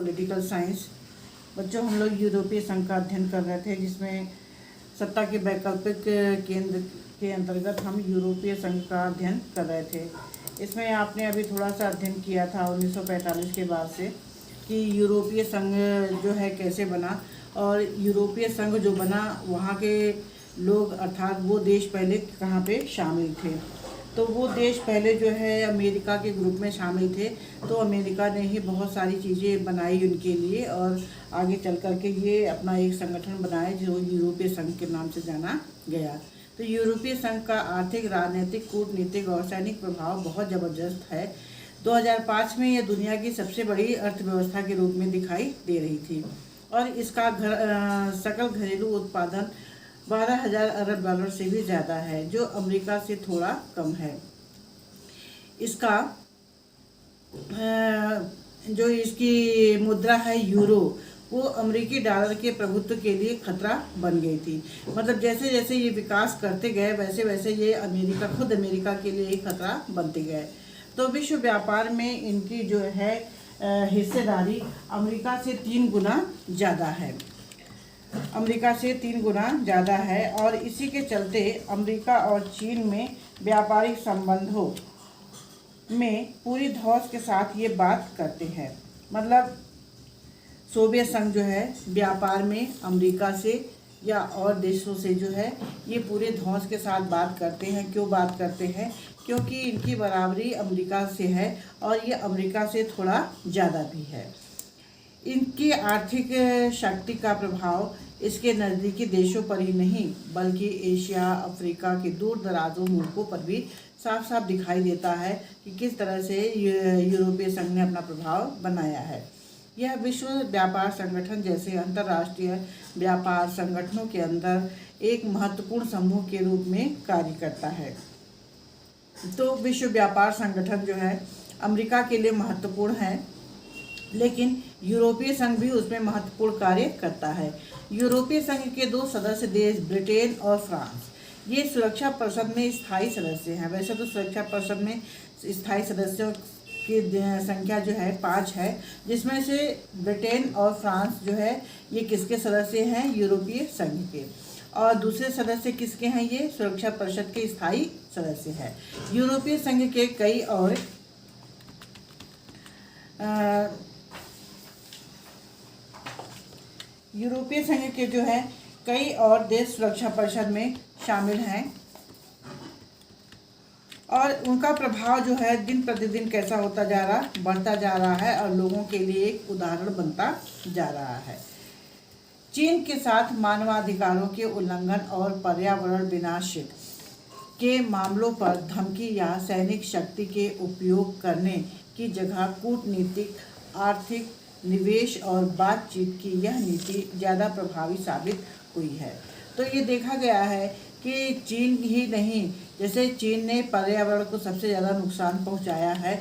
Political science. बच्चों, हम लोग यूरोपीय संघ का अध्ययन कर रहे थे, जिसमें सत्ता के वैकल्पिक केंद्र के अंतर्गत हम यूरोपीय संघ का अध्ययन कर रहे थे। इसमें आपने अभी थोड़ा सा अध्ययन किया था 1945 के बाद से कि यूरोपीय संघ जो है कैसे बना, और यूरोपीय संघ जो बना वहाँ के लोग अर्थात वो देश पहले कहाँ पे शामिल थे। तो वो देश पहले जो है अमेरिका के ग्रुप में शामिल थे, तो अमेरिका ने ही बहुत सारी चीज़ें बनाई उनके लिए, और आगे चल कर के ये अपना एक संगठन बनाया जो यूरोपीय संघ के नाम से जाना गया। तो यूरोपीय संघ का आर्थिक, राजनीतिक, कूटनीतिक और सैनिक प्रभाव बहुत ज़बरदस्त है। 2005 में यह दुनिया की सबसे बड़ी अर्थव्यवस्था के रूप में दिखाई दे रही थी, और इसका सकल घरेलू उत्पादन 12,000 अरब डॉलर से भी ज़्यादा है, जो अमेरिका से थोड़ा कम है। इसका जो इसकी मुद्रा है यूरो, वो अमेरिकी डॉलर के प्रभुत्व के लिए खतरा बन गई थी। मतलब जैसे जैसे ये विकास करते गए वैसे वैसे ये खुद अमेरिका के लिए ही खतरा बनते गए। तो विश्व व्यापार में इनकी जो है हिस्सेदारी अमेरिका से 3 गुना ज़्यादा है। अमेरिका से 3 गुना ज़्यादा है, और इसी के चलते अमेरिका और चीन में व्यापारिक संबंधों में पूरी धौंस के साथ ये बात करते हैं। मतलब सोवियत संघ जो है व्यापार में अमेरिका से या और देशों से जो है ये पूरे धौंस के साथ बात करते हैं। क्यों बात करते हैं? क्योंकि इनकी बराबरी अमेरिका से है, और ये अमेरिका से थोड़ा ज़्यादा भी है। इनकी आर्थिक शक्ति का प्रभाव इसके नज़दीकी देशों पर ही नहीं बल्कि एशिया, अफ्रीका के दूर दराजों मुल्कों पर भी साफ साफ दिखाई देता है कि किस तरह से यूरोपीय संघ ने अपना प्रभाव बनाया है। यह विश्व व्यापार संगठन जैसे अंतर्राष्ट्रीय व्यापार संगठनों के अंदर एक महत्वपूर्ण समूह के रूप में कार्य करता है। तो विश्व व्यापार संगठन जो है अमेरिका के लिए महत्वपूर्ण है, लेकिन यूरोपीय संघ भी उसमें महत्वपूर्ण कार्य करता है। यूरोपीय संघ के 2 सदस्य देश ब्रिटेन और फ्रांस, ये सुरक्षा परिषद में स्थायी सदस्य हैं। वैसे तो सुरक्षा परिषद में स्थायी सदस्यों की संख्या जो है 5 है, जिसमें से ब्रिटेन और फ्रांस जो है ये किसके सदस्य हैं? यूरोपीय संघ के। और दूसरे सदस्य किसके हैं? ये सुरक्षा परिषद के स्थायी सदस्य हैं। यूरोपीय संघ के कई और यूरोपीय संघ के जो है कई और देश सुरक्षा परिषद में शामिल हैं, और उनका प्रभाव जो है दिन प्रतिदिन कैसा होता जा रहा, बढ़ता जा रहा है, और लोगों के लिए एक उदाहरण बनता जा रहा है। चीन के साथ मानवाधिकारों के उल्लंघन और पर्यावरण विनाश के मामलों पर धमकी या सैनिक शक्ति के उपयोग करने की जगह कूटनीतिक, आर्थिक, निवेश और बातचीत की यह नीति ज़्यादा प्रभावी साबित हुई है। तो ये देखा गया है कि चीन ही नहीं, जैसे चीन ने पर्यावरण को सबसे ज़्यादा नुकसान पहुंचाया है,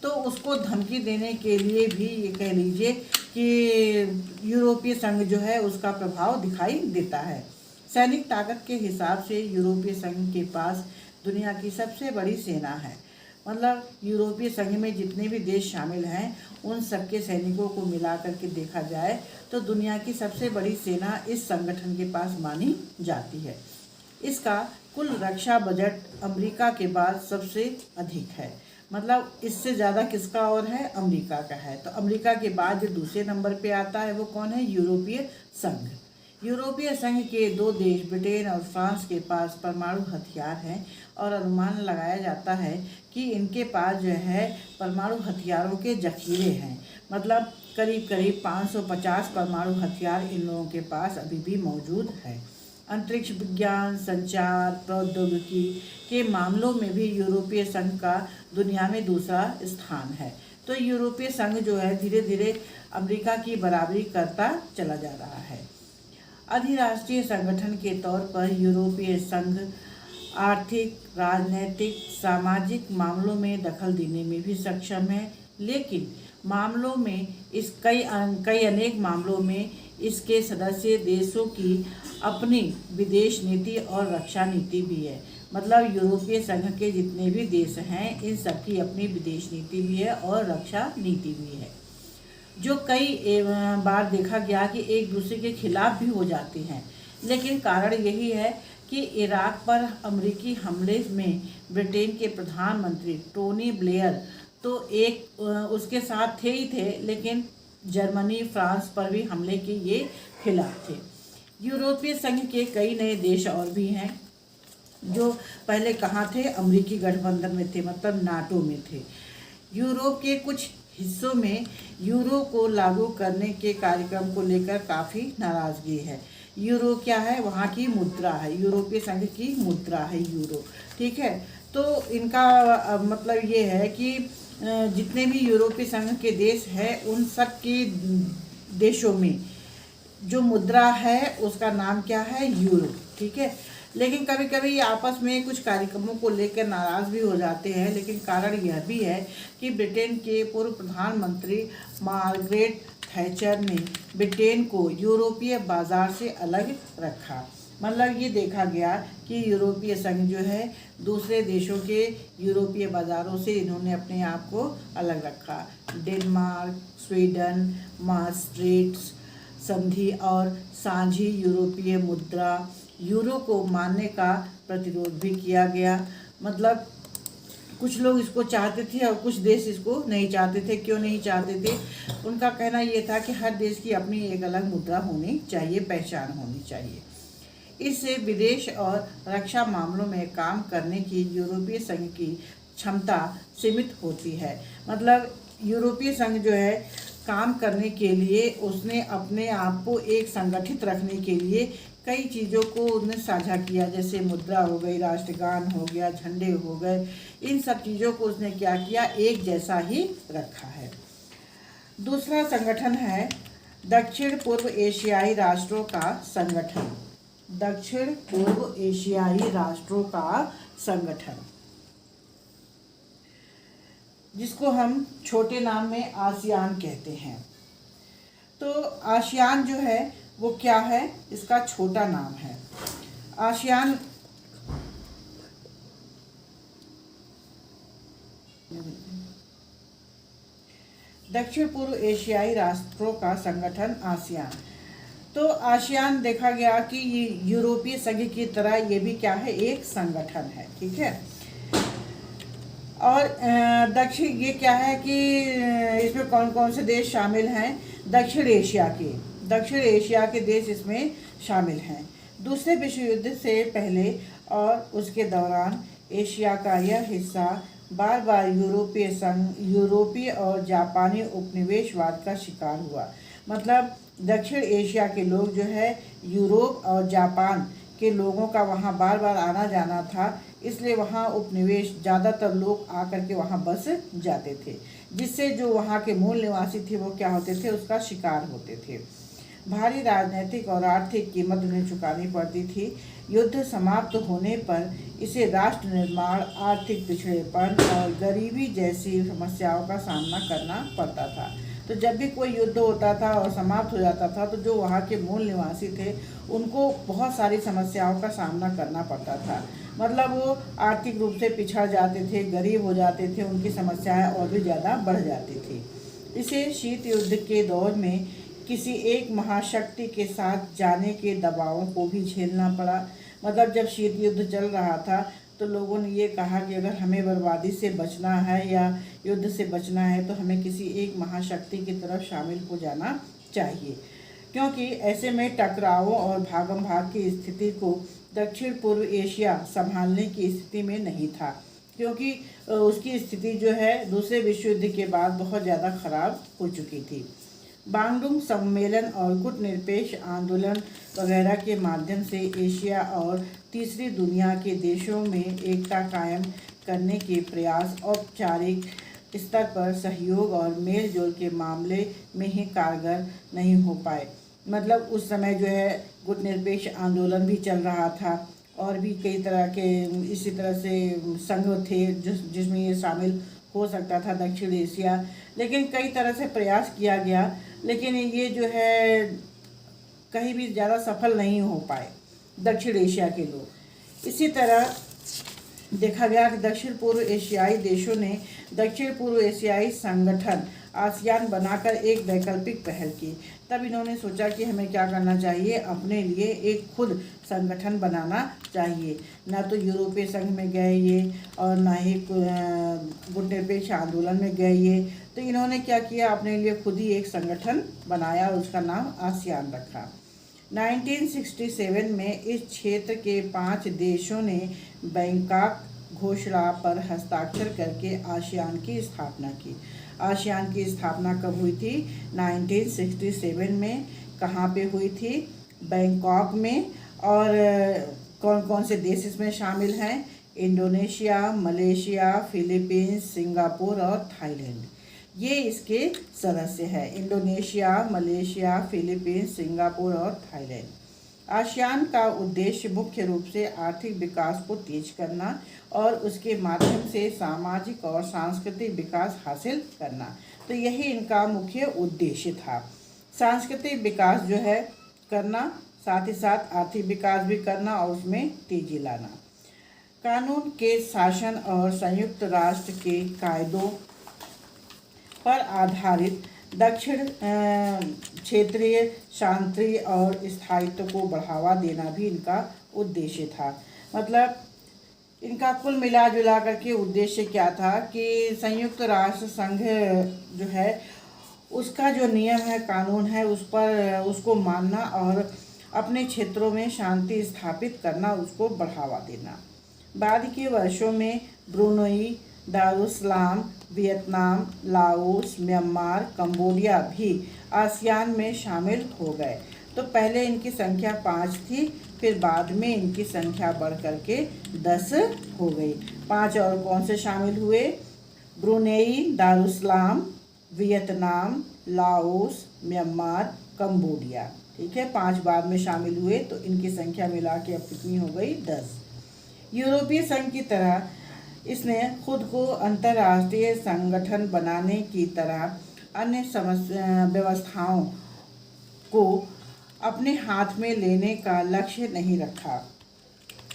तो उसको धमकी देने के लिए भी ये कह लीजिए कि यूरोपीय संघ जो है उसका प्रभाव दिखाई देता है। सैनिक ताकत के हिसाब से यूरोपीय संघ के पास दुनिया की सबसे बड़ी सेना है। मतलब यूरोपीय संघ में जितने भी देश शामिल हैं उन सबके सैनिकों को मिला करके देखा जाए तो दुनिया की सबसे बड़ी सेना इस संगठन के पास मानी जाती है। इसका कुल रक्षा बजट अमेरिका के बाद सबसे अधिक है। मतलब इससे ज़्यादा किसका और है? अमेरिका का है। तो अमेरिका के बाद जो दूसरे नंबर पे आता है वो कौन है? यूरोपीय संघ। यूरोपीय संघ के 2 देश ब्रिटेन और फ्रांस के पास परमाणु हथियार हैं, और अनुमान लगाया जाता है कि इनके पास जो है परमाणु हथियारों के जखीरे हैं। मतलब करीब करीब 550 परमाणु हथियार इन लोगों के पास अभी भी मौजूद है। अंतरिक्ष विज्ञान, संचार, प्रौद्योगिकी के मामलों में भी यूरोपीय संघ का दुनिया में दूसरा स्थान है। तो यूरोपीय संघ जो है धीरे धीरे अमेरिका की बराबरी करता चला जा रहा है। अधिराष्ट्रीय संगठन के तौर पर यूरोपीय संघ आर्थिक, राजनैतिक, सामाजिक मामलों में दखल देने में भी सक्षम है, लेकिन मामलों में कई अनेक मामलों में इसके सदस्य देशों की अपनी विदेश नीति और रक्षा नीति भी है। मतलब यूरोपीय संघ के जितने भी देश हैं इन सबकी अपनी विदेश नीति भी है और रक्षा नीति भी है। जो कई बार देखा गया कि एक दूसरे के खिलाफ भी हो जाती हैं। लेकिन कारण यही है कि इराक पर अमेरिकी हमले में ब्रिटेन के प्रधानमंत्री टोनी ब्लेयर तो एक उसके साथ थे ही थे, लेकिन जर्मनी फ्रांस पर भी हमले के ये खिलाफ थे। यूरोपीय संघ के कई नए देश और भी हैं जो पहले कहाँ थे, अमेरिकी गठबंधन में थे, मतलब नाटो में थे। यूरोप के कुछ हिस्सों में यूरो को लागू करने के कार्यक्रम को लेकर काफ़ी नाराज़गी है। यूरो क्या है, वहाँ की मुद्रा है, यूरोपीय संघ की मुद्रा है यूरो, ठीक है। तो इनका मतलब ये है कि जितने भी यूरोपीय संघ के देश हैं उन सब के देशों में जो मुद्रा है उसका नाम क्या है, यूरो, ठीक है। लेकिन कभी कभी आपस में कुछ कार्यक्रमों को लेकर नाराज़ भी हो जाते हैं। लेकिन कारण यह भी है कि ब्रिटेन के पूर्व प्रधानमंत्री मार्गरेट थैचर ने ब्रिटेन को यूरोपीय बाजार से अलग रखा। मतलब ये देखा गया कि यूरोपीय संघ जो है दूसरे देशों के यूरोपीय बाज़ारों से इन्होंने अपने आप को अलग रखा। डेनमार्क, स्वीडन, maastricht संधि और साझी यूरोपीय मुद्रा यूरो को मानने का प्रतिरोध भी किया गया। मतलब कुछ लोग इसको चाहते थे और कुछ देश इसको नहीं चाहते थे। क्यों नहीं चाहते थे? उनका कहना ये था कि हर देश की अपनी एक अलग मुद्रा होनी चाहिए, पहचान होनी चाहिए। इससे विदेश और रक्षा मामलों में काम करने की यूरोपीय संघ की क्षमता सीमित होती है। मतलब यूरोपीय संघ जो है काम करने के लिए उसने अपने आप को एक संगठित रखने के लिए कई चीज़ों को उसने साझा किया, जैसे मुद्रा हो गई, राष्ट्रगान हो गया, झंडे हो गए, इन सब चीज़ों को उसने क्या किया, एक जैसा ही रखा है। दूसरा संगठन है दक्षिण पूर्व एशियाई राष्ट्रों का संगठन। दक्षिण पूर्व एशियाई राष्ट्रों का संगठन, जिसको हम छोटे नाम में आसियान कहते हैं। तो आसियान जो है वो क्या है, इसका छोटा नाम है। आसियान दक्षिण पूर्व एशियाई राष्ट्रों का संगठन आसियान। तो आसियान देखा गया कि ये यूरोपीय संघ की तरह ये भी क्या है, एक संगठन है, ठीक है। और दक्षिण ये क्या है कि इसमें कौन कौन से देश शामिल हैं, दक्षिण एशिया के देश इसमें शामिल हैं। दूसरे विश्व युद्ध से पहले और उसके दौरान एशिया का यह हिस्सा बार बार यूरोपीय और जापानी उपनिवेशवाद का शिकार हुआ। मतलब दक्षिण एशिया के लोग जो है यूरोप और जापान के लोगों का वहाँ बार बार आना जाना था, इसलिए वहाँ उपनिवेश ज़्यादातर लोग आकर के वहाँ बस जाते थे, जिससे जो वहाँ के मूल निवासी थे वो क्या होते थे, उसका शिकार होते थे। भारी राजनीतिक और आर्थिक कीमत उन्हें चुकानी पड़ती थी। युद्ध समाप्त होने पर इसे राष्ट्र निर्माण, आर्थिक पिछड़ेपन और गरीबी जैसी समस्याओं का सामना करना पड़ता था। तो जब भी कोई युद्ध होता था और समाप्त हो जाता था तो जो वहाँ के मूल निवासी थे उनको बहुत सारी समस्याओं का सामना करना पड़ता था। मतलब वो आर्थिक रूप से पिछड़ जाते थे, गरीब हो जाते थे, उनकी समस्याएं और भी ज़्यादा बढ़ जाती थी। इसे शीत युद्ध के दौर में किसी एक महाशक्ति के साथ जाने के दबावों को भी झेलना पड़ा। मतलब जब शीत युद्ध चल रहा था तो लोगों ने ये कहा कि अगर हमें बर्बादी से बचना है या युद्ध से बचना है तो हमें किसी एक महाशक्ति की तरफ शामिल हो जाना चाहिए, क्योंकि ऐसे में टकरावों और भागम भाग की स्थिति को दक्षिण पूर्व एशिया संभालने की स्थिति में नहीं था, क्योंकि उसकी स्थिति जो है दूसरे विश्व युद्ध के बाद बहुत ज़्यादा खराब हो चुकी थी। बांडुंग सम्मेलन और गुटनिरपेक्ष आंदोलन वगैरह के माध्यम से एशिया और तीसरी दुनिया के देशों में एकता कायम करने के प्रयास औपचारिक स्तर पर सहयोग और मेल जोल के मामले में ही कारगर नहीं हो पाए। मतलब उस समय जो है गुटनिरपेक्ष आंदोलन भी चल रहा था और भी कई तरह के इसी तरह से संघ थे जिसमें ये शामिल हो सकता था दक्षिण एशिया, लेकिन कई तरह से प्रयास किया गया, लेकिन ये जो है कहीं भी ज़्यादा सफल नहीं हो पाए दक्षिण एशिया के लोग। इसी तरह देखा गया कि दक्षिण पूर्व एशियाई देशों ने दक्षिण पूर्व एशियाई संगठन आसियान बनाकर एक वैकल्पिक पहल की। तब इन्होंने सोचा कि हमें क्या करना चाहिए, अपने लिए एक खुद संगठन बनाना चाहिए। ना तो यूरोपीय संघ में गए ये और ना ही गुटनिरपेक्ष आंदोलन में गए ये। तो इन्होंने क्या किया, अपने लिए खुद ही एक संगठन बनाया और उसका नाम आसियान रखा। 1967 में इस क्षेत्र के 5 देशों ने बैंकॉक घोषणा पर हस्ताक्षर करके आसियान की स्थापना की। आसियान की स्थापना कब हुई थी? 1967 में। कहाँ पे हुई थी? बैंकॉक में। और कौन कौन से देश इसमें शामिल हैं? इंडोनेशिया, मलेशिया, फिलीपींस, सिंगापुर और थाईलैंड, ये इसके सदस्य हैं। इंडोनेशिया, मलेशिया, फिलीपींस, सिंगापुर और थाईलैंड। आसियान का उद्देश्य मुख्य रूप से आर्थिक विकास को तेज करना और उसके माध्यम से सामाजिक और सांस्कृतिक विकास हासिल करना। तो यही इनका मुख्य उद्देश्य था, सांस्कृतिक विकास जो है करना, साथ ही साथ आर्थिक विकास भी करना और उसमें तेजी लाना। कानून के शासन और संयुक्त राष्ट्र के कायदों पर आधारित दक्षिण क्षेत्रीय शांति और स्थायित्व को बढ़ावा देना भी इनका उद्देश्य था। मतलब इनका कुल मिला जुला करके उद्देश्य क्या था कि संयुक्त राष्ट्र संघ जो है उसका जो नियम है, कानून है, उस पर उसको मानना और अपने क्षेत्रों में शांति स्थापित करना, उसको बढ़ावा देना। बाद के वर्षों में Brunei, Darussalam, Vietnam, Laos, Myanmar, Cambodia भी आसियान में शामिल हो गए। तो पहले इनकी संख्या 5 थी, फिर बाद में इनकी संख्या बढ़ करके 10 हो गई। 5 और कौन से शामिल हुए? Brunei, Darussalam, Vietnam, Laos, Myanmar, Cambodia. ठीक है, 5 बाद में शामिल हुए, तो इनकी संख्या मिला के अब कितनी हो गई? 10। यूरोपीय संघ की तरह इसने खुद को अंतर्राष्ट्रीय संगठन बनाने की तरह अन्य व्यवस्थाओं को अपने हाथ में लेने का लक्ष्य नहीं रखा।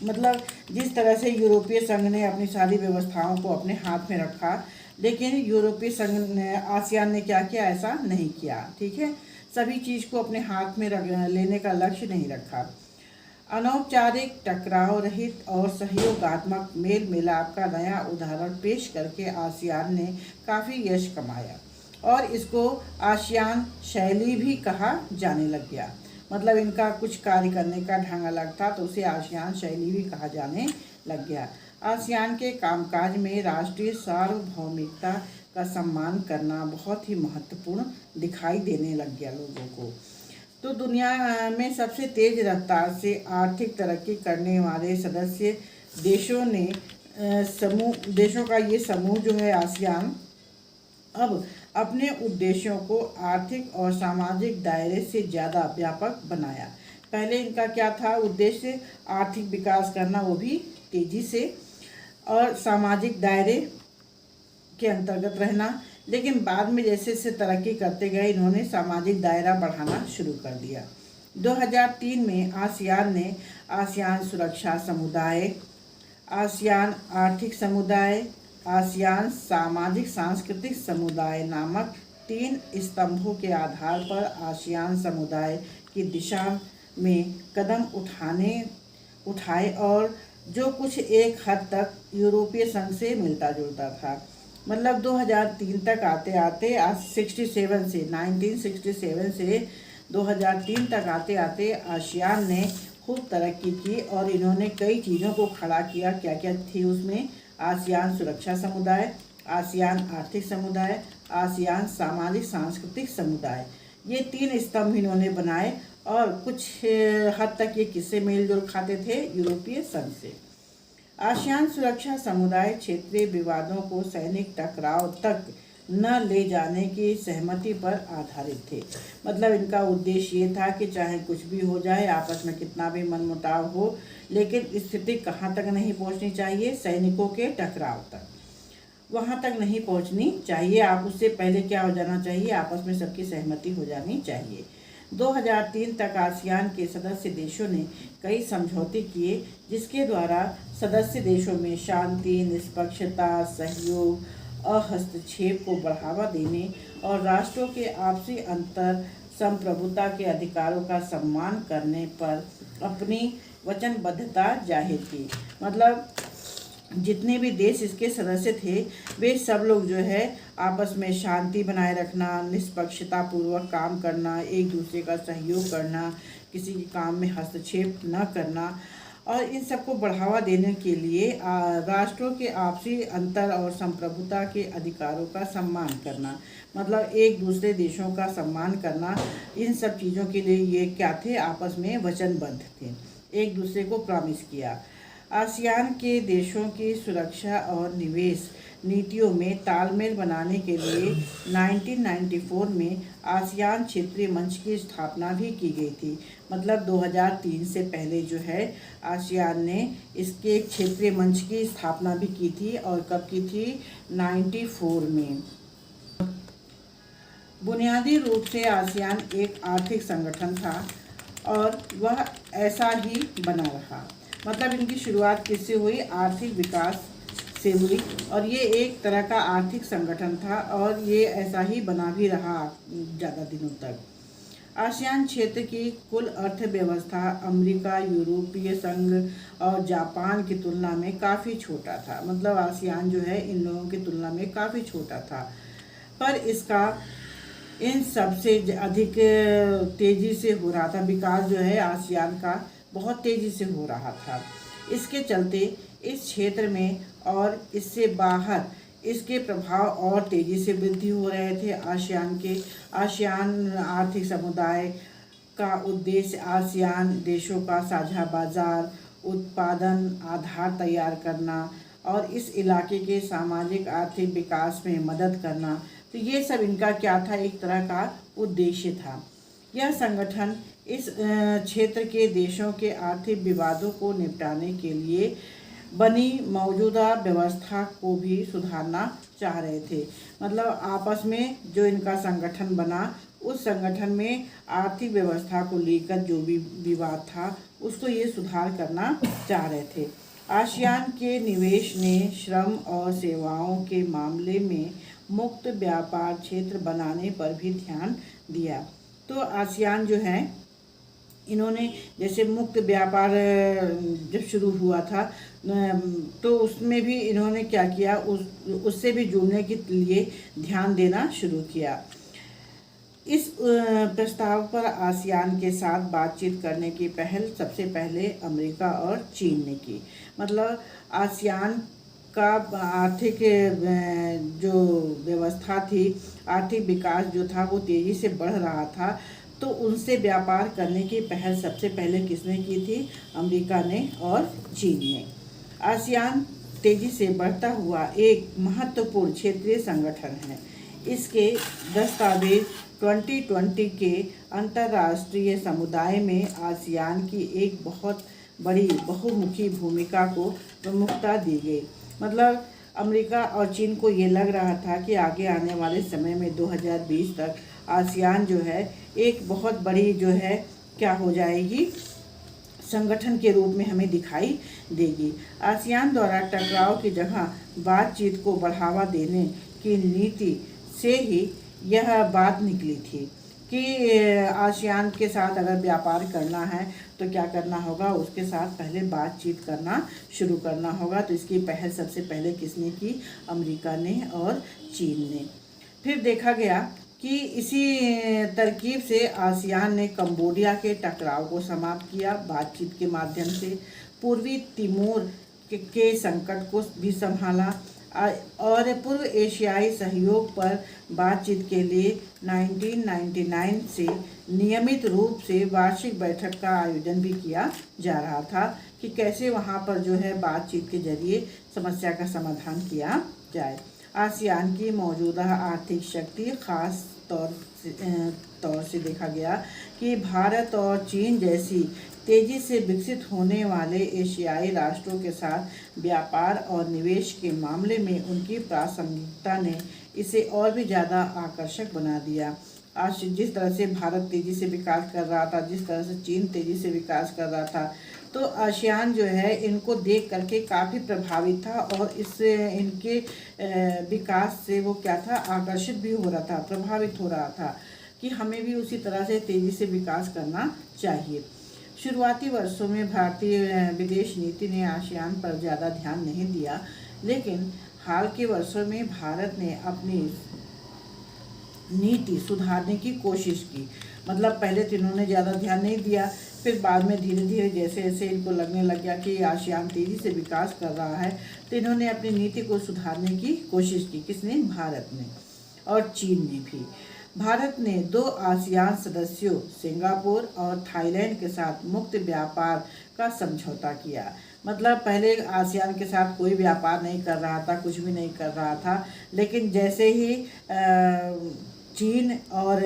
मतलब जिस तरह से यूरोपीय संघ ने अपनी सारी व्यवस्थाओं को अपने हाथ में रखा, लेकिन यूरोपीय संघ ने, आसियान ने क्या किया? ऐसा नहीं किया। ठीक है, सभी चीज़ को अपने हाथ में लेने का लक्ष्य नहीं रखा। अनौपचारिक, टकराव रहित और सहयोगात्मक मेल मिलाप का नया उदाहरण पेश करके आसियान ने काफ़ी यश कमाया और इसको आसियान शैली भी कहा जाने लग गया। मतलब इनका कुछ कार्य करने का ढंग अलग था, तो उसे आसियान शैली भी कहा जाने लग गया। आसियान के कामकाज में राष्ट्रीय सार्वभौमिकता का सम्मान करना बहुत ही महत्वपूर्ण दिखाई देने लग गया लोगों को। तो दुनिया में सबसे तेज रफ्तार से आर्थिक तरक्की करने वाले सदस्य देशों ने देशों का ये समूह जो है आसियान, अब अपने उद्देश्यों को आर्थिक और सामाजिक दायरे से ज़्यादा व्यापक बनाया। पहले इनका क्या था उद्देश्य? आर्थिक विकास करना, वो भी तेज़ी से, और सामाजिक दायरे के अंतर्गत रहना। लेकिन बाद में जैसे जैसे तरक्की करते गए, इन्होंने सामाजिक दायरा बढ़ाना शुरू कर दिया। 2003 में आसियान ने आसियान सुरक्षा समुदाय, आसियान आर्थिक समुदाय, आसियान सामाजिक सांस्कृतिक समुदाय नामक 3 स्तंभों के आधार पर आसियान समुदाय की दिशा में कदम उठाए और जो कुछ एक हद तक यूरोपीय संघ से मिलता जुलता था। मतलब 2003 तक आते आते 1967 से 2003 तक आते आते आसियान ने खूब तरक्की की और इन्होंने कई चीज़ों को खड़ा किया। क्या क्या थी उसमें? आसियान सुरक्षा समुदाय, आसियान आर्थिक समुदाय, आसियान सामाजिक सांस्कृतिक समुदाय, ये 3 स्तंभ इन्होंने बनाए और कुछ हद तक ये किससे मेल जोल खाते थे? यूरोपीय संघ से। आसियान सुरक्षा समुदाय क्षेत्रीय विवादों को सैनिक टकराव तक न ले जाने की सहमति पर आधारित थे। मतलब इनका उद्देश्य ये था कि चाहे कुछ भी हो जाए, आपस में कितना भी मनमुटाव हो, लेकिन स्थिति कहाँ तक नहीं पहुँचनी चाहिए? सैनिकों के टकराव तक, वहाँ तक नहीं पहुँचनी चाहिए। आप उससे पहले क्या हो जाना चाहिए? आपस में सबकी सहमति हो जानी चाहिए। 2003 तक आसियान के सदस्य देशों ने कई समझौते किए जिसके द्वारा सदस्य देशों में शांति, निष्पक्षता, सहयोग और हस्तक्षेप को बढ़ावा देने और राष्ट्रों के आपसी अंतर संप्रभुता के अधिकारों का सम्मान करने पर अपनी वचनबद्धता जाहिर की। मतलब जितने भी देश इसके सदस्य थे वे सब लोग जो है आपस में शांति बनाए रखना, निष्पक्षता पूर्वक काम करना, एक दूसरे का सहयोग करना, किसी के काम में हस्तक्षेप न करना और इन सबको बढ़ावा देने के लिए राष्ट्रों के आपसी अंतर और संप्रभुता के अधिकारों का सम्मान करना, मतलब एक दूसरे देशों का सम्मान करना, इन सब चीज़ों के लिए ये क्या थे, आपस में वचनबद्ध थे, एक दूसरे को प्रॉमिस किया। आसियान के देशों की सुरक्षा और निवेश नीतियों में तालमेल बनाने के लिए 1994 में आसियान क्षेत्रीय मंच की स्थापना भी की गई थी। मतलब 2003 से पहले जो है आसियान ने इसके क्षेत्रीय मंच की स्थापना भी की थी। और कब की थी? 94 में। बुनियादी रूप से आसियान एक आर्थिक संगठन था और वह ऐसा ही बना रहा। मतलब इनकी शुरुआत किससे हुई? आर्थिक विकास से हुई और ये एक तरह का आर्थिक संगठन था और ये ऐसा ही बना भी रहा ज़्यादा दिनों तक। आसियान क्षेत्र की कुल अर्थव्यवस्था अमेरिका, यूरोपीय संघ और जापान की तुलना में काफ़ी छोटा था। मतलब आसियान जो है इन लोगों की तुलना में काफ़ी छोटा था, पर इसका इन सबसे अधिक तेज़ी से हो रहा था विकास जो है आसियान का, बहुत तेज़ी से हो रहा था। इसके चलते इस क्षेत्र में और इससे बाहर इसके प्रभाव और तेज़ी से वृद्धि हो रहे थे। आसियान आर्थिक समुदाय का उद्देश्य आसियान देशों का साझा बाजार, उत्पादन आधार तैयार करना और इस इलाके के सामाजिक आर्थिक विकास में मदद करना, तो ये सब इनका क्या था? एक तरह का उद्देश्य था। यह संगठन इस क्षेत्र के देशों के आर्थिक विवादों को निपटाने के लिए बनी मौजूदा व्यवस्था को भी सुधारना चाह रहे थे। मतलब आपस में जो इनका संगठन बना, उस संगठन में आर्थिक व्यवस्था को लेकर जो भी विवाद था उसको ये सुधार करना चाह रहे थे। आसियान के निवेश ने श्रम और सेवाओं के मामले में मुक्त व्यापार क्षेत्र बनाने पर भी ध्यान दिया। तो आसियान जो है इन्होंने जैसे मुक्त व्यापार जब शुरू हुआ था तो उसमें भी इन्होंने क्या किया, उससे भी जुड़ने के लिए ध्यान देना शुरू किया। इस प्रस्ताव पर आसियान के साथ बातचीत करने की पहल सबसे पहले अमेरिका और चीन ने की। मतलब आसियान का आर्थिक जो व्यवस्था थी, आर्थिक विकास जो था वो तेज़ी से बढ़ रहा था, तो उनसे व्यापार करने की पहल सबसे पहले किसने की थी? अमेरिका ने और चीन ने। आसियान तेज़ी से बढ़ता हुआ एक महत्वपूर्ण क्षेत्रीय संगठन है। इसके दस्तावेज 2020 के अंतर्राष्ट्रीय समुदाय में आसियान की एक बहुत बड़ी बहुमुखी भूमिका को प्रमुखता दी गई। मतलब अमेरिका और चीन को ये लग रहा था कि आगे आने वाले समय में 2020 तक आसियान जो है एक बहुत बड़ी जो है क्या हो जाएगी, संगठन के रूप में हमें दिखाई देगी। आसियान द्वारा टकराव की जगह बातचीत को बढ़ावा देने की नीति से ही यह बात निकली थी कि आसियान के साथ अगर व्यापार करना है तो क्या करना होगा, उसके साथ पहले बातचीत करना शुरू करना होगा। तो इसकी पहल सबसे पहले किसने की? अमेरिका ने और चीन ने। फिर देखा गया कि इसी तरकीब से आसियान ने कंबोडिया के टकराव को समाप्त किया बातचीत के माध्यम से, पूर्वी तिमोर के संकट को भी संभाला और पूर्व एशियाई सहयोग पर बातचीत के लिए 1999 से नियमित रूप से वार्षिक बैठक का आयोजन भी किया जा रहा था कि कैसे वहां पर जो है बातचीत के जरिए समस्या का समाधान किया जाए। आसियान की मौजूदा आर्थिक शक्ति खास तौर से देखा गया कि भारत और चीन जैसी तेज़ी से विकसित होने वाले एशियाई राष्ट्रों के साथ व्यापार और निवेश के मामले में उनकी प्रासंगिकता ने इसे और भी ज़्यादा आकर्षक बना दिया। आज जिस तरह से भारत तेज़ी से विकास कर रहा था, जिस तरह से चीन तेज़ी से विकास कर रहा था, तो आसियान जो है इनको देख करके काफ़ी प्रभावित था और इससे इनके विकास से वो क्या था, आकर्षित भी हो रहा था, प्रभावित हो रहा था कि हमें भी उसी तरह से तेज़ी से विकास करना चाहिए। शुरुआती वर्षों में भारतीय विदेश नीति ने आसियान पर ज़्यादा ध्यान नहीं दिया, लेकिन हाल के वर्षों में भारत ने अपनी नीति सुधारने की कोशिश की। मतलब पहले तो इन्होंने ज़्यादा ध्यान नहीं दिया, फिर बाद में धीरे धीरे जैसे जैसे इनको लगने लग गया कि आसियान तेज़ी से विकास कर रहा है, तो इन्होंने अपनी नीति को सुधारने की कोशिश की। किसने? भारत ने और चीन ने भी। भारत ने 2 आसियान सदस्यों सिंगापुर और थाईलैंड के साथ मुक्त व्यापार का समझौता किया। मतलब पहले आसियान के साथ कोई व्यापार नहीं कर रहा था, कुछ भी नहीं कर रहा था, लेकिन जैसे ही चीन और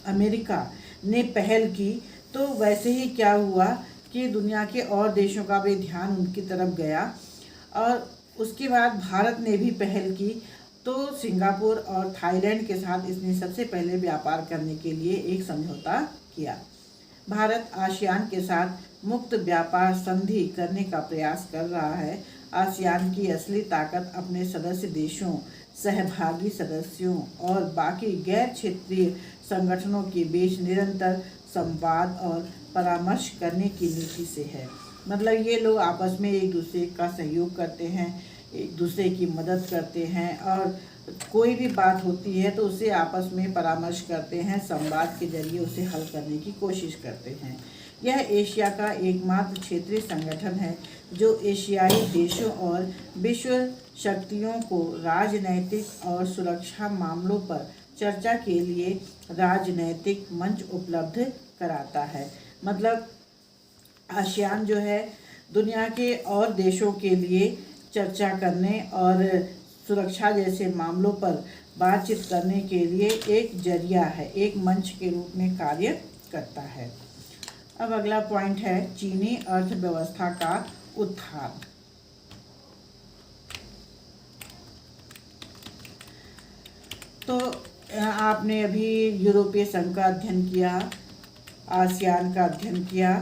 अमेरिका ने पहल की, तो वैसे ही क्या हुआ कि दुनिया के और देशों का भी ध्यान उनकी तरफ गया और उसके बाद भारत ने भी पहल की। तो सिंगापुर और थाईलैंड के साथ इसने सबसे पहले व्यापार करने के लिए एक समझौता किया। भारत आसियान के साथ मुक्त व्यापार संधि करने का प्रयास कर रहा है। आसियान की असली ताकत अपने सदस्य देशों, सहभागी सदस्यों और बाकी गैर क्षेत्रीय संगठनों के बीच निरंतर संवाद और परामर्श करने की नीति से है। मतलब ये लोग आपस में एक दूसरे का सहयोग करते हैं, एक दूसरे की मदद करते हैं और कोई भी बात होती है तो उसे आपस में परामर्श करते हैं, संवाद के जरिए उसे हल करने की कोशिश करते हैं। यह एशिया का एकमात्र क्षेत्रीय संगठन है जो एशियाई देशों और विश्व शक्तियों को राजनैतिक और सुरक्षा मामलों पर चर्चा के लिए राजनैतिक मंच उपलब्ध कराता है। मतलब आसियान जो है दुनिया के और देशों के लिए चर्चा करने और सुरक्षा जैसे मामलों पर बातचीत करने के लिए एक जरिया है, एक मंच के रूप में कार्य करता है। अब अगला पॉइंट है चीनी अर्थव्यवस्था का उत्थान। तो आपने अभी यूरोपीय संघ का अध्ययन किया, आसियान का अध्ययन किया।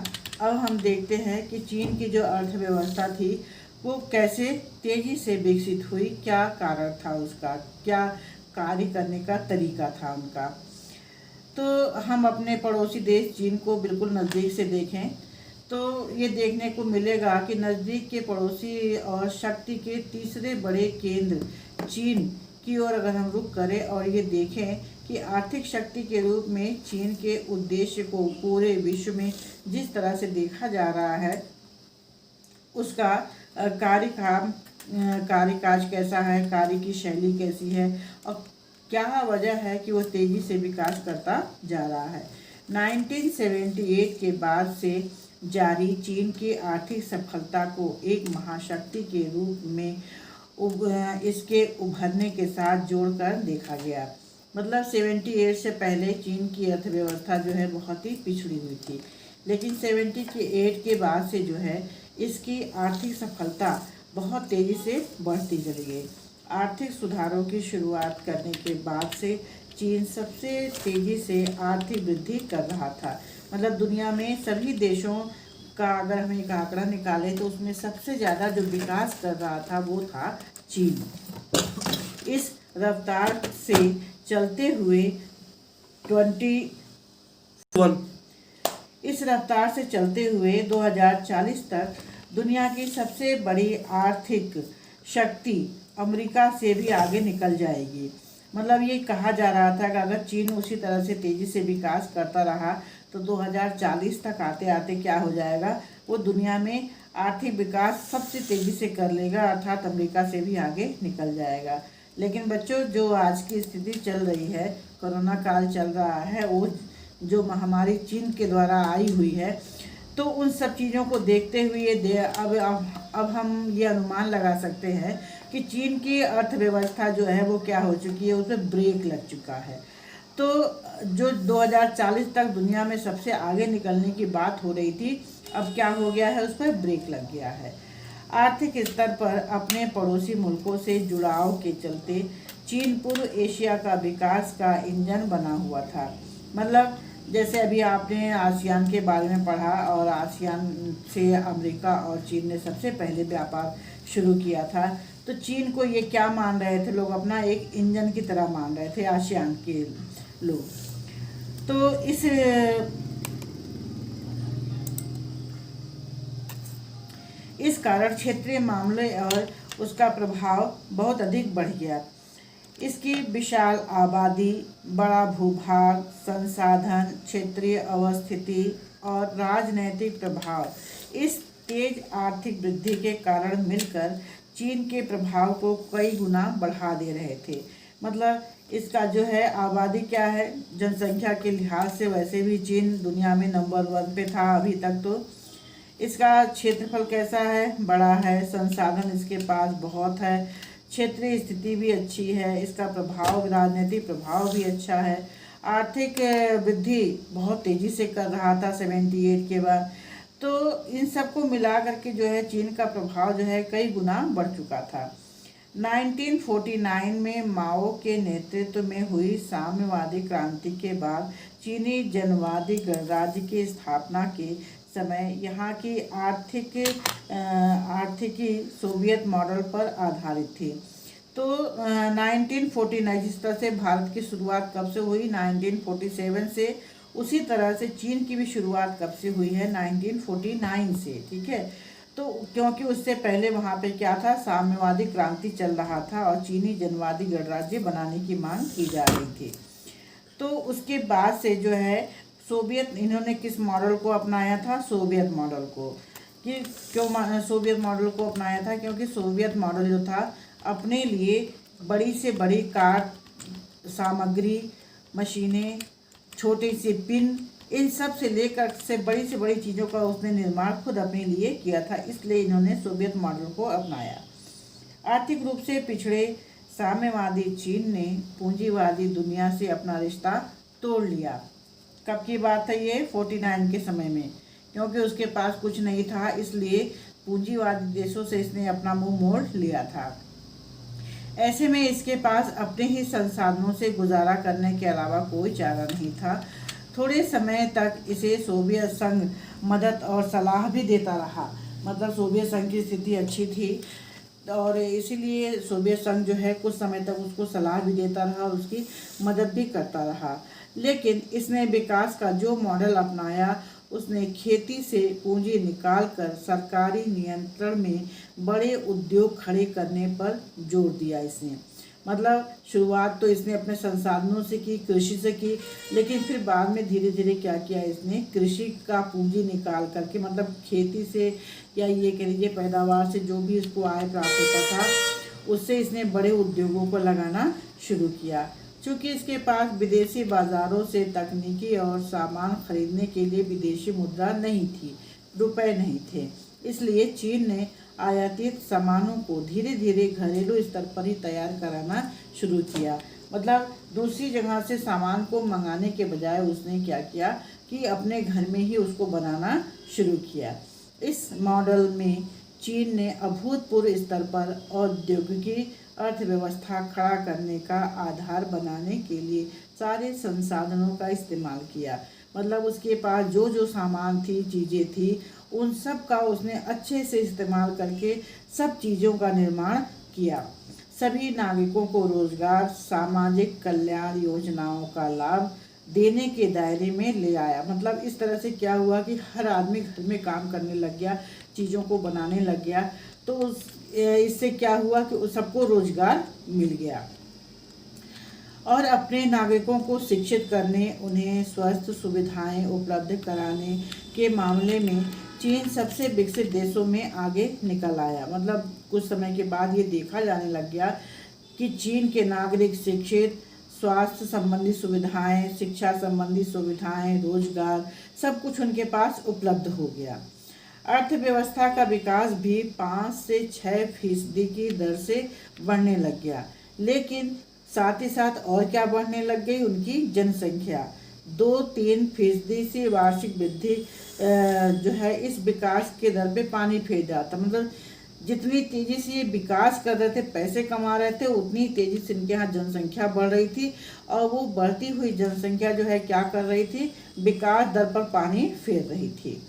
अब हम देखते हैं कि चीन की जो अर्थव्यवस्था थी वो कैसे तेज़ी से विकसित हुई, क्या कारण था उसका, क्या कार्य करने का तरीका था उनका। तो हम अपने पड़ोसी देश चीन को बिल्कुल नज़दीक से देखें तो ये देखने को मिलेगा कि नज़दीक के पड़ोसी और शक्ति के तीसरे बड़े केंद्र चीन की ओर अगर हम रुख करें और ये देखें कि आर्थिक शक्ति के रूप में चीन के उद्देश्य को पूरे विश्व में जिस तरह से देखा जा रहा है, उसका कार्यकाज कैसा है, कार्य की शैली कैसी है और क्या वजह है कि वो तेज़ी से विकास करता जा रहा है। 1978 के बाद से जारी चीन की आर्थिक सफलता को एक महाशक्ति के रूप में इसके उभरने के साथ जोड़कर देखा गया। मतलब 78 से पहले चीन की अर्थव्यवस्था जो है बहुत ही पिछड़ी हुई थी, लेकिन 78 के बाद से जो है इसकी आर्थिक सफलता बहुत तेज़ी से बढ़ती चली गई। आर्थिक सुधारों की शुरुआत करने के बाद से चीन सबसे तेज़ी से आर्थिक वृद्धि कर रहा था। मतलब दुनिया में सभी देशों का अगर हम एक आंकड़ा निकालें तो उसमें सबसे ज़्यादा जो विकास कर रहा था वो था चीन। इस रफ्तार से चलते हुए 2040 तक दुनिया की सबसे बड़ी आर्थिक शक्ति अमेरिका से भी आगे निकल जाएगी। मतलब ये कहा जा रहा था कि अगर चीन उसी तरह से तेज़ी से विकास करता रहा तो 2040 तक आते आते क्या हो जाएगा, वो दुनिया में आर्थिक विकास सबसे तेज़ी से कर लेगा, अर्थात अमेरिका से भी आगे निकल जाएगा। लेकिन बच्चों, जो आज की स्थिति चल रही है, कोरोना काल चल रहा है, वो जो महामारी चीन के द्वारा आई हुई है, तो उन सब चीज़ों को देखते हुए अब हम ये अनुमान लगा सकते हैं कि चीन की अर्थव्यवस्था जो है वो क्या हो चुकी है, उसमें ब्रेक लग चुका है। तो जो 2040 तक दुनिया में सबसे आगे निकलने की बात हो रही थी, अब क्या हो गया है, उस पर ब्रेक लग गया है। आर्थिक स्तर पर अपने पड़ोसी मुल्कों से जुड़ाव के चलते चीन पूर्व एशिया का विकास का इंजन बना हुआ था। मतलब जैसे अभी आपने आसियान के बारे में पढ़ा, और आसियान से अमेरिका और चीन ने सबसे पहले व्यापार शुरू किया था। तो चीन को ये क्या मान रहे थे लोग, अपना एक इंजन की तरह मान रहे थे आसियान के लोग। तो इस कारण क्षेत्रीय मामले और उसका प्रभाव बहुत अधिक बढ़ गया। इसकी विशाल आबादी, बड़ा भूभाग, संसाधन, क्षेत्रीय अवस्थिति और राजनैतिक प्रभाव इस तेज आर्थिक वृद्धि के कारण मिलकर चीन के प्रभाव को कई गुना बढ़ा दे रहे थे। मतलब इसका जो है आबादी क्या है, जनसंख्या के लिहाज से वैसे भी चीन दुनिया में नंबर 1 पे था अभी तक। तो इसका क्षेत्रफल कैसा है, बड़ा है, संसाधन इसके पास बहुत है, क्षेत्रीय स्थिति भी अच्छी है, इसका प्रभाव, राजनीतिक प्रभाव भी अच्छा है, आर्थिक वृद्धि बहुत तेज़ी से कर रहा था 78 के बाद। तो इन सबको मिला करके जो है चीन का प्रभाव जो है कई गुना बढ़ चुका था। 1949 में माओ के नेतृत्व में हुई साम्यवादी क्रांति के बाद चीनी जनवादी गणराज्य की स्थापना के समय यहाँ की आर्थिकी सोवियत मॉडल पर आधारित थी। तो 1949 जिस तरह से भारत की शुरुआत कब से हुई, 1947 से, उसी तरह से चीन की भी शुरुआत कब से हुई है, 1949 से। ठीक है, तो क्योंकि उससे पहले वहाँ पे क्या था, साम्यवादी क्रांति चल रहा था और चीनी जनवादी गणराज्य बनाने की मांग की जा रही थी। तो उसके बाद से जो है सोवियत, इन्होंने किस मॉडल को अपनाया था, सोवियत मॉडल को। कि क्यों सोवियत मॉडल को अपनाया था, क्योंकि सोवियत मॉडल जो था अपने लिए बड़ी से बड़ी कार सामग्री, मशीनें, छोटी सी पिन, इन सब से लेकर से बड़ी चीज़ों का उसने निर्माण खुद अपने लिए किया था, इसलिए इन्होंने सोवियत मॉडल को अपनाया। आर्थिक रूप से पिछड़े साम्यवादी चीन ने पूंजीवादी दुनिया से अपना रिश्ता तोड़ लिया। कब की बात है ये, 49 के समय में, क्योंकि उसके पास कुछ नहीं था, इसलिए पूंजीवादी देशों से इसने अपना मुंह मोड़ लिया था। ऐसे में इसके पास अपने ही संसाधनों से गुजारा करने के अलावा कोई चारा नहीं था। थोड़े समय तक इसे सोवियत संघ मदद और सलाह भी देता रहा। मतलब सोवियत संघ की स्थिति अच्छी थी और इसीलिए सोवियत संघ जो है कुछ समय तक उसको सलाह भी देता रहा और उसकी मदद भी करता रहा। लेकिन इसने विकास का जो मॉडल अपनाया, उसने खेती से पूंजी निकालकर सरकारी नियंत्रण में बड़े उद्योग खड़े करने पर जोर दिया इसने। मतलब शुरुआत तो इसने अपने संसाधनों से की, कृषि से की, लेकिन फिर बाद में धीरे धीरे क्या किया इसने, कृषि का पूंजी निकाल करके, मतलब खेती से या ये कह लीजिए पैदावार से जो भी इसको आय प्राप्त होता था, उससे इसने बड़े उद्योगों को लगाना शुरू किया। चूँकि इसके पास विदेशी बाज़ारों से तकनीकी और सामान खरीदने के लिए विदेशी मुद्रा नहीं थी, रुपए नहीं थे, इसलिए चीन ने आयातित सामानों को धीरे धीरे घरेलू स्तर पर ही तैयार कराना शुरू किया। मतलब दूसरी जगह से सामान को मंगाने के बजाय उसने क्या किया कि अपने घर में ही उसको बनाना शुरू किया। इस मॉडल में चीन ने अभूतपूर्व स्तर पर औद्योगिकी अर्थव्यवस्था खड़ा करने का आधार बनाने के लिए सारे संसाधनों का इस्तेमाल किया। मतलब उसके पास जो जो सामान थी, चीज़ें थी, उन सब का उसने अच्छे से इस्तेमाल करके सब चीज़ों का निर्माण किया। सभी नागरिकों को रोजगार, सामाजिक कल्याण योजनाओं का लाभ देने के दायरे में ले आया। मतलब इस तरह से क्या हुआ कि हर आदमी घर में काम करने लग गया, चीज़ों को बनाने लग गया, तो इससे क्या हुआ कि सबको रोजगार मिल गया। और अपने नागरिकों को शिक्षित करने, उन्हें स्वास्थ्य सुविधाएं उपलब्ध कराने के मामले में चीन सबसे विकसित देशों में आगे निकल आया। मतलब कुछ समय के बाद ये देखा जाने लग गया कि चीन के नागरिक शिक्षित, स्वास्थ्य संबंधी सुविधाएं, शिक्षा संबंधी सुविधाएं, रोजगार, सब कुछ उनके पास उपलब्ध हो गया। अर्थव्यवस्था का विकास भी 5 से 6% की दर से बढ़ने लग गया। लेकिन साथ ही साथ और क्या बढ़ने लग गई, उनकी जनसंख्या 2-3% से वार्षिक वृद्धि जो है इस विकास के दर पे पानी फेर जाता। मतलब जितनी तेजी से ये विकास कर रहे थे, पैसे कमा रहे थे, उतनी तेजी से इनके यहाँ जनसंख्या बढ़ रही थी। और वो बढ़ती हुई जनसंख्या जो है क्या कर रही थी, विकास दर पर पानी फेर रही थी।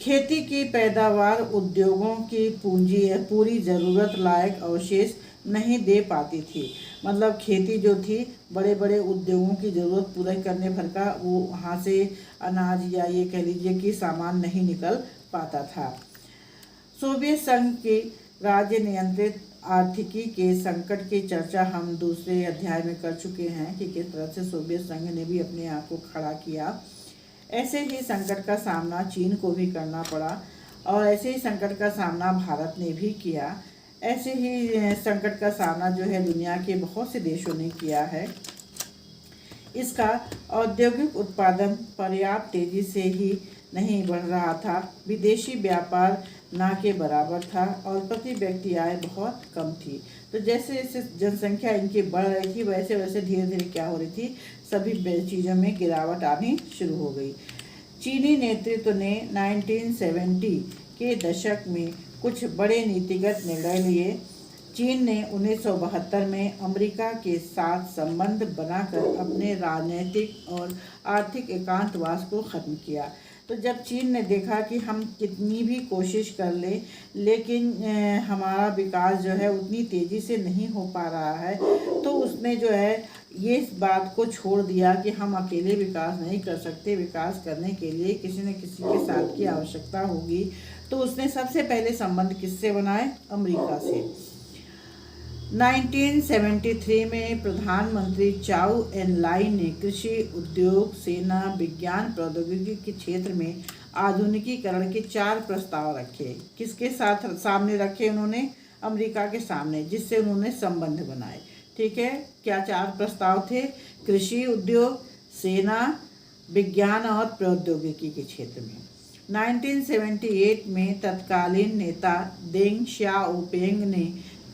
खेती की पैदावार उद्योगों की पूंजी पूरी ज़रूरत लायक अवशेष नहीं दे पाती थी। मतलब खेती जो थी, बड़े बड़े उद्योगों की ज़रूरत पूरा करने भर का वो वहाँ से अनाज या ये कह लीजिए कि सामान नहीं निकल पाता था। सोवियत संघ के राज्य नियंत्रित आर्थिकी के संकट की चर्चा हम दूसरे अध्याय में कर चुके हैं कि किस तरह से सोवियत संघ ने भी अपने आप को खड़ा किया। ऐसे ही संकट का सामना चीन को भी करना पड़ा और ऐसे ही संकट का सामना भारत ने भी किया। ऐसे ही संकट का सामना जो है दुनिया के बहुत से देशों ने किया है। इसका औद्योगिक उत्पादन पर्याप्त तेजी से ही नहीं बढ़ रहा था, विदेशी व्यापार ना के बराबर था और प्रति व्यक्ति आय बहुत कम थी। तो जैसे जैसे जनसंख्या इनकी बढ़ रही थी, वैसे वैसे धीरे धीरे क्या हो रही थी, सभी चीज़ों में गिरावट आनी शुरू हो गई। चीनी नेतृत्व ने 1970 के दशक में कुछ बड़े नीतिगत निर्णय लिए। चीन ने 1972 में अमेरिका के साथ संबंध बनाकर अपने राजनीतिक और आर्थिक एकांतवास को ख़त्म किया। तो जब चीन ने देखा कि हम कितनी भी कोशिश कर ले, लेकिन हमारा विकास जो है उतनी तेज़ी से नहीं हो पा रहा है, तो उसने जो है ये इस बात को छोड़ दिया कि हम अकेले विकास नहीं कर सकते, विकास करने के लिए किसी न किसी के साथ की आवश्यकता होगी। तो उसने सबसे पहले संबंध किससे बनाए, अमेरिका से। 1973 में प्रधानमंत्री चाउ एन लाई ने कृषि, उद्योग, सेना, विज्ञान, प्रौद्योगिकी के क्षेत्र में आधुनिकीकरण के 4 प्रस्ताव रखे। किसके साथ सामने रखे उन्होंने, अमेरिका के सामने, जिससे उन्होंने संबंध बनाए। ठीक है, क्या 4 प्रस्ताव थे, कृषि, उद्योग, सेना, विज्ञान और प्रौद्योगिकी के क्षेत्र में। 1978 में तत्कालीन नेता देंग शियाओपिंग ने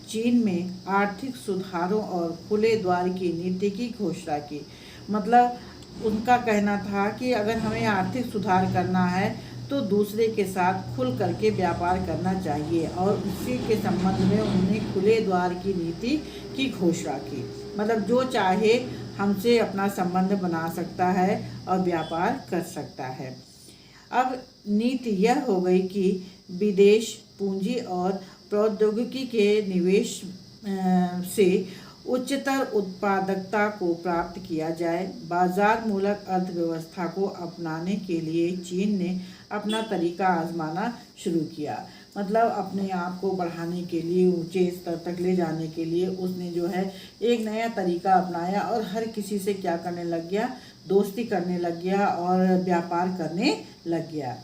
चीन में आर्थिक सुधारों और खुले द्वार की नीति की घोषणा की। मतलब उनका कहना था कि अगर हमें आर्थिक सुधार करना है तो दूसरे के साथ खुल करके व्यापार करना चाहिए, और उसी के संबंध में उन्होंने खुले द्वार की नीति की घोषणा की। मतलब जो चाहे हमसे अपना संबंध बना सकता है और व्यापार कर सकता है। अब नीति यह हो गई कि विदेश पूंजी और प्रौद्योगिकी के निवेश से उच्चतर उत्पादकता को प्राप्त किया जाए। बाजार मूलक अर्थव्यवस्था को अपनाने के लिए चीन ने अपना तरीका आजमाना शुरू किया। मतलब अपने आप को बढ़ाने के लिए, ऊंचे स्तर तक ले जाने के लिए उसने जो है एक नया तरीका अपनाया और हर किसी से क्या करने लग गया, दोस्ती करने लग गया और व्यापार करने लग गया।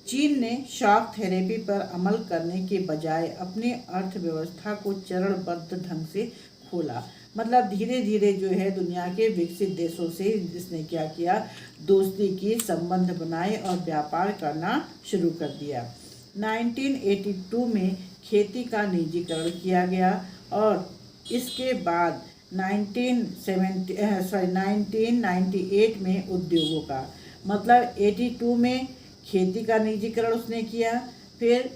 चीन ने शॉक थेरेपी पर अमल करने के बजाय अपनी अर्थव्यवस्था को चरणबद्ध ढंग से खोला। मतलब धीरे धीरे जो है दुनिया के विकसित देशों से इसने क्या किया, दोस्ती की, संबंध बनाए और व्यापार करना शुरू कर दिया। 1982 में खेती का निजीकरण किया गया और इसके बाद 1998 में उद्योगों का, मतलब 82 में खेती का निजीकरण उसने किया, फिर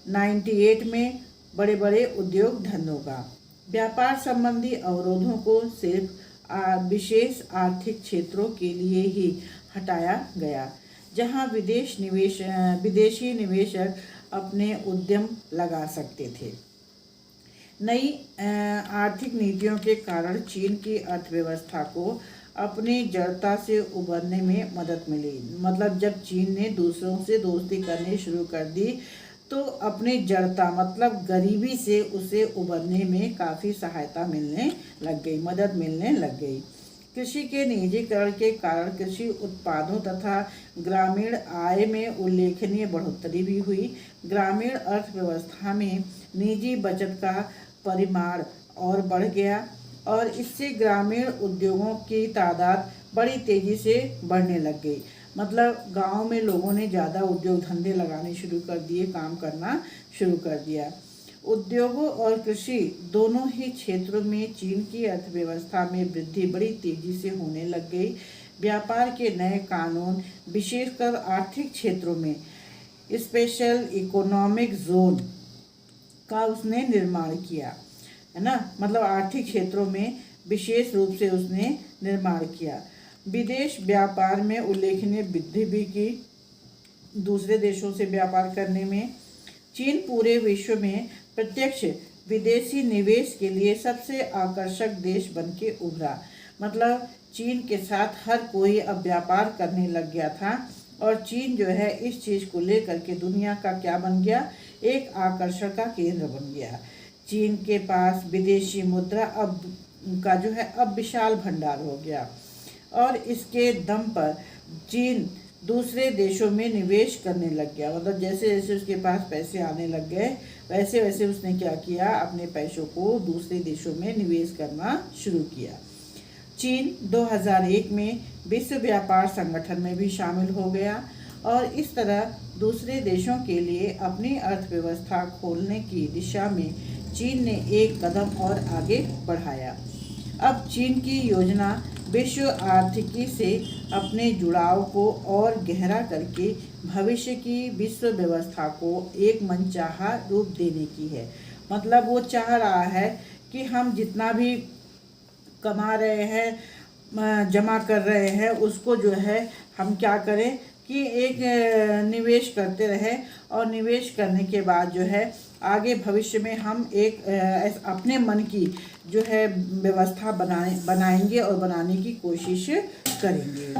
98 में बड़े बड़े उद्योग धंधों का। व्यापार संबंधी अवरोधों को सिर्फ विशेष आर्थिक क्षेत्रों के लिए ही हटाया गया, जहां विदेशी निवेशक अपने उद्यम लगा सकते थे। नई आर्थिक नीतियों के कारण चीन की अर्थव्यवस्था को अपनी जड़ता से उबरने में मदद मिली। मतलब जब चीन ने दूसरों से दोस्ती करनी शुरू कर दी तो अपनी जड़ता मतलब गरीबी से उसे उबरने में काफ़ी सहायता मिलने लग गई, मदद मिलने लग गई। कृषि के निजीकरण के कारण कृषि उत्पादों तथा ग्रामीण आय में उल्लेखनीय बढ़ोतरी भी हुई। ग्रामीण अर्थव्यवस्था में निजी बचत का परिमाण और बढ़ गया और इससे ग्रामीण उद्योगों की तादाद बड़ी तेज़ी से बढ़ने लग गई। मतलब गांव में लोगों ने ज़्यादा उद्योग धंधे लगाने शुरू कर दिए, काम करना शुरू कर दिया। उद्योगों और कृषि दोनों ही क्षेत्रों में चीन की अर्थव्यवस्था में वृद्धि बड़ी तेज़ी से होने लग गई। व्यापार के नए कानून, विशेषकर आर्थिक क्षेत्रों में स्पेशल इकोनॉमिक जोन का उसने निर्माण किया, है ना। मतलब आर्थिक क्षेत्रों में विशेष रूप से उसने निर्माण किया। विदेश व्यापार में उल्लेखनीय वृद्धि भी की। दूसरे देशों से व्यापार करने में चीन पूरे विश्व में प्रत्यक्ष विदेशी निवेश के लिए सबसे आकर्षक देश बन के उभरा। मतलब चीन के साथ हर कोई अब व्यापार करने लग गया था और चीन जो है इस चीज़ को लेकर के दुनिया का क्या बन गया, एक आकर्षण का केंद्र बन गया। चीन के पास विदेशी मुद्रा अब का जो है अब विशाल भंडार हो गया और इसके दम पर चीन दूसरे देशों में निवेश करने लग गया। मतलब जैसे जैसे उसके पास पैसे आने लग गए वैसे वैसे उसने क्या किया, अपने पैसों को दूसरे देशों में निवेश करना शुरू किया। चीन 2001 में विश्व व्यापार संगठन में भी शामिल हो गया और इस तरह दूसरे देशों के लिए अपनी अर्थव्यवस्था खोलने की दिशा में चीन ने एक कदम और आगे बढ़ाया। अब चीन की योजना विश्व आर्थिकी से अपने जुड़ाव को और गहरा करके भविष्य की विश्व व्यवस्था को एक मनचाहा रूप देने की है। मतलब वो चाह रहा है कि हम जितना भी कमा रहे हैं, जमा कर रहे हैं, उसको जो है हम क्या करें कि एक निवेश करते रहें और निवेश करने के बाद जो है आगे भविष्य में हम एक अपने मन की जो है व्यवस्था बनाएंगे और बनाने की कोशिश करेंगे।